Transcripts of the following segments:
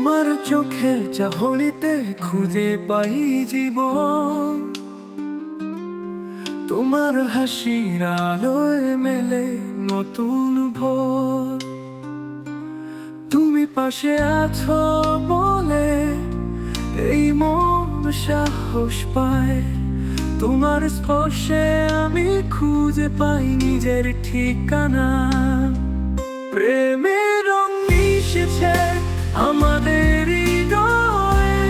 তোমার চোখের চাহনিতে খুঁজে পাই জীবন, তোমার হাসির আলোয় মেলে নতুন ভোর। তুমি পাশে আছো বলে এই মন সাহস পায়, তোমার স্পর্শে আমি খুঁজে পাই নিজের ঠিকানা। প্রেমের রং মিশেছে আমাদের হৃদয়ে,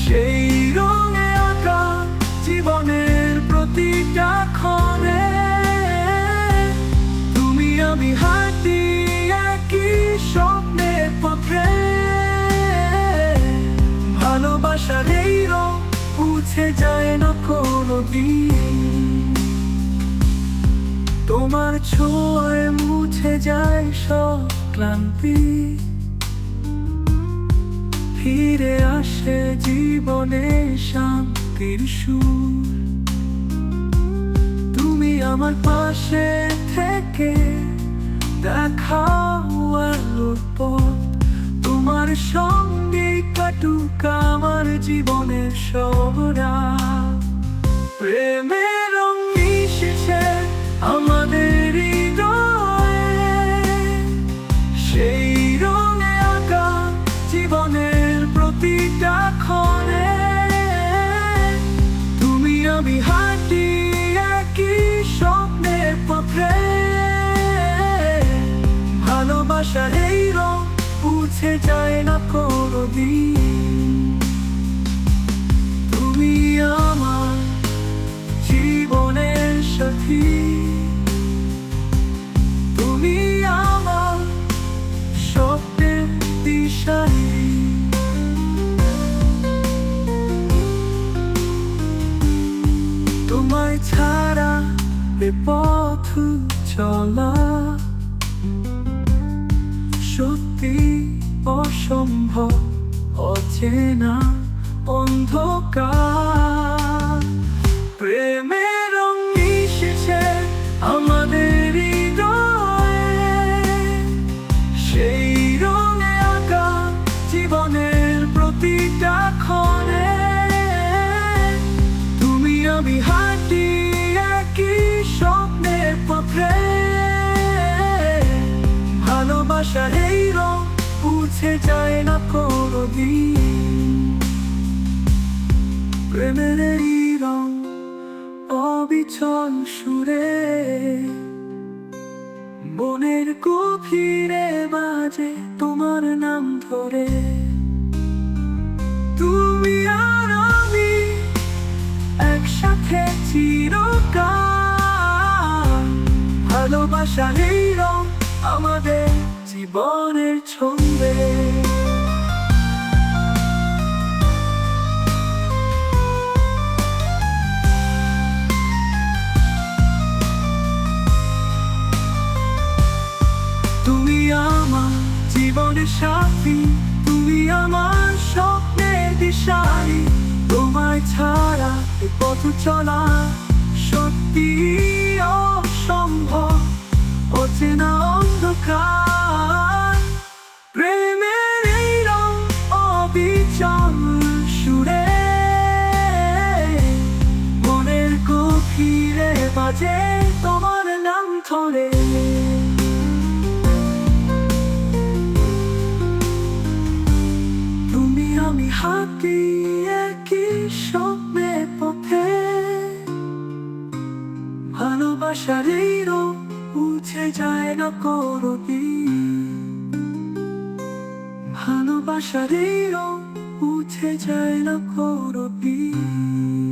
সেই রঙে আঁকা জীবনের প্রতিটা ক্ষণে। তুমি আমি হাঁটি একই স্বপ্নের পথে, ভালোবাসার এই রং মুছে যায় না কোনোদিন। তোমার ছোঁয়ায় মুছে যায় সব ক্লান্তি, ফিরে আসে জীবনে শান্তির সুর। তুমি আমার পাশে থেকে দেখাও আলোর পথ, তোমার সঙ্গে কাটুক আমার জীবনের সব রাত। প্রেমের রং মিশেছে আমাদের হৃদয়ে, সেই রঙে আঁকা জীবনের প্রতিটা ক্ষণে। তুমি আমি হাঁটি একই স্বপ্নের পথে, ভালোবাসার এই রং মুছে যায় না কোনোদিন। তুমি আমার জীবনের সাথী, তুমি আমার স্বপ্নের দিশারি। তোমায় ছাড়া এ পথ চলা সত্যি অসম্ভব, অচেনা অন্ধকার। প্রেমের রং মিশেছে আমাদের হৃদয়ে, সেই রঙে আঁকা জীবনের প্রতিটা ক্ষণে। তুমি আমি হাঁটি একই স্বপ্নের পথে, ভালোবাসার এই রং মুছে যায় না কোনোদিন। প্রেমের এই রং অবিচল সুরে মনের গভীরে বাজে তোমার নাম ধরে। তুমি আর আমি একসাথে চিরকাল, ভালোবাসার এই রং আমাদের জীবনের ছন্দে। তুমি আমার জীবনের সাথী, তুমি আমার স্বপ্নের দিশারি। তোমায় ছাড়া এ পথ চলা সত্যি অসম্ভব, অচেনা অন্ধকার। প্রেমের এই রং অবিচল সুরে মনের গভীরে বাজে তোমার নাম ধরে। তুমি আমি হাঁটি একই স্বপ্নের পথে, ভালোবাসার এই রং মুছে যায় না কোনোদিন। ভালোবাসার এই রং মুছে যায় না কোনোদিন।